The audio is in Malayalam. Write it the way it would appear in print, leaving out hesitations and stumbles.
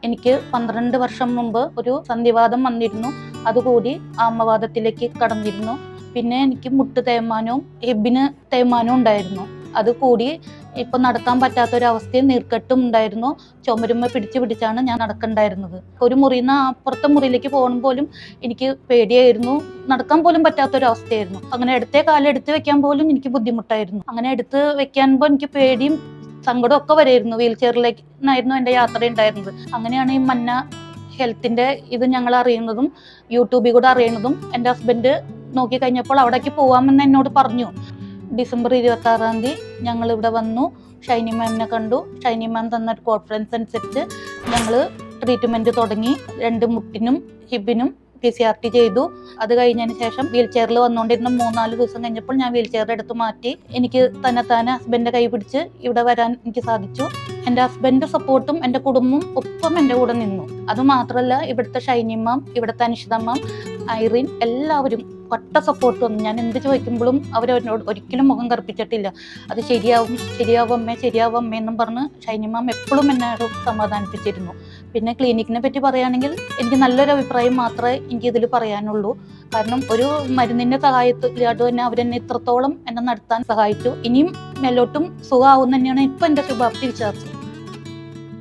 എനിക്ക് 12 വർഷം മുമ്പ് ഒരു സന്ധിവാതം വന്നിരുന്നു. അതുകൂടി ആമവാദത്തിലേക്ക് കടന്നിരുന്നു. പിന്നെ എനിക്ക് മുട്ട് തേയ്മാനവും ഹിബിന് തേയ്മാനവും ഉണ്ടായിരുന്നു. അതുകൂടി ഇപ്പൊ നടക്കാൻ പറ്റാത്തൊരവസ്ഥയും നീർക്കെട്ടും ഉണ്ടായിരുന്നു. ചുമരുമ്മ പിടിച്ചാണ് ഞാൻ നടക്കണ്ടായിരുന്നത്. ഒരു മുറിയിൽ നിന്ന് അപ്പുറത്തെ മുറിയിലേക്ക് പോകണം പോലും എനിക്ക് പേടിയായിരുന്നു. നടക്കാൻ പോലും പറ്റാത്തൊരവസ്ഥയായിരുന്നു. അങ്ങനെ ഇടത്തെ കാലം എടുത്ത് വെക്കാൻ പോലും എനിക്ക് ബുദ്ധിമുട്ടായിരുന്നു. അങ്ങനെ എടുത്ത് വെക്കാൻപോ എനിക്ക് പേടിയും സങ്കടമൊക്കെ വരെയായിരുന്നു. വീൽ ചെയറിലേക്കായിരുന്നു എൻ്റെ യാത്ര ഉണ്ടായിരുന്നത്. അങ്ങനെയാണ് ഈ മന്ന ഹെൽത്തിന്റെ ഇത് ഞങ്ങൾ അറിയുന്നതും യൂട്യൂബിൽ കൂടെ അറിയുന്നതും. എൻ്റെ ഹസ്ബൻഡ് നോക്കി കഴിഞ്ഞപ്പോൾ അവിടേക്ക് പോവാമെന്ന് എന്നോട് പറഞ്ഞു. ഡിസംബർ 26-ാം തീയതി ഞങ്ങൾ ഇവിടെ വന്നു. ഷൈനി മാമിനെ കണ്ടു. ഷൈനി മാം തന്നൊരു കോൺഫറൻസ് അനുസരിച്ച് ഞങ്ങൾ ട്രീറ്റ്മെന്റ് തുടങ്ങി. 2 മുട്ടിനും ഹിബിനും PCR ചെയ്തു. അത് കഴിഞ്ഞതിന് ശേഷം വീൽ ചെയറിൽ വന്നുകൊണ്ടിരുന്ന 3-4 ദിവസം കഴിഞ്ഞപ്പോൾ ഞാൻ വീൽ ചെയർ എടുത്ത് മാറ്റി. എനിക്ക് തന്നെ ഹസ്ബൻഡിന്റെ കൈ പിടിച്ച് ഇവിടെ വരാൻ എനിക്ക് സാധിച്ചു. എൻ്റെ ഹസ്ബൻഡ് സപ്പോർട്ടും എൻ്റെ കുടുംബവും ഒപ്പം എൻ്റെ കൂടെ നിന്നു. അതുമാത്രമല്ല, ഇവിടുത്തെ ഷൈനി മാം, ഇവിടുത്തെ അനിഷിത മാം, ഐറിൻ, എല്ലാവരും കട്ട സപ്പോർട്ട് വന്നു. ഞാൻ എന്ത് ചോദിക്കുമ്പോഴും അവരെന്നോട് ഒരിക്കലും മുഖം കറുപ്പിച്ചിട്ടില്ല. അത് ശരിയാവും അമ്മേ എന്നും പറഞ്ഞ് ഷൈനി മാം എപ്പോഴും എന്നെ സമാധാനിപ്പിച്ചിരുന്നു. പിന്നെ ക്ലിനിക്കിനെ പറ്റി പറയുകയാണെങ്കിൽ എനിക്ക് നല്ലൊരു അഭിപ്രായം മാത്രമേ എനിക്ക് ഇതിൽ പറയാനുള്ളൂ. കാരണം ഒരു മരുന്നിന്റെ സഹായത്തിലായിട്ട് തന്നെ അവരെന്നെ ഇത്രത്തോളം എന്നെ നടത്താൻ സഹായിച്ചു. ഇനിയും മേലോട്ടും സുഖമാവും തന്നെയാണ് ഇപ്പൊ എൻ്റെ ശുഭാപ്തി വിശ്വാസം.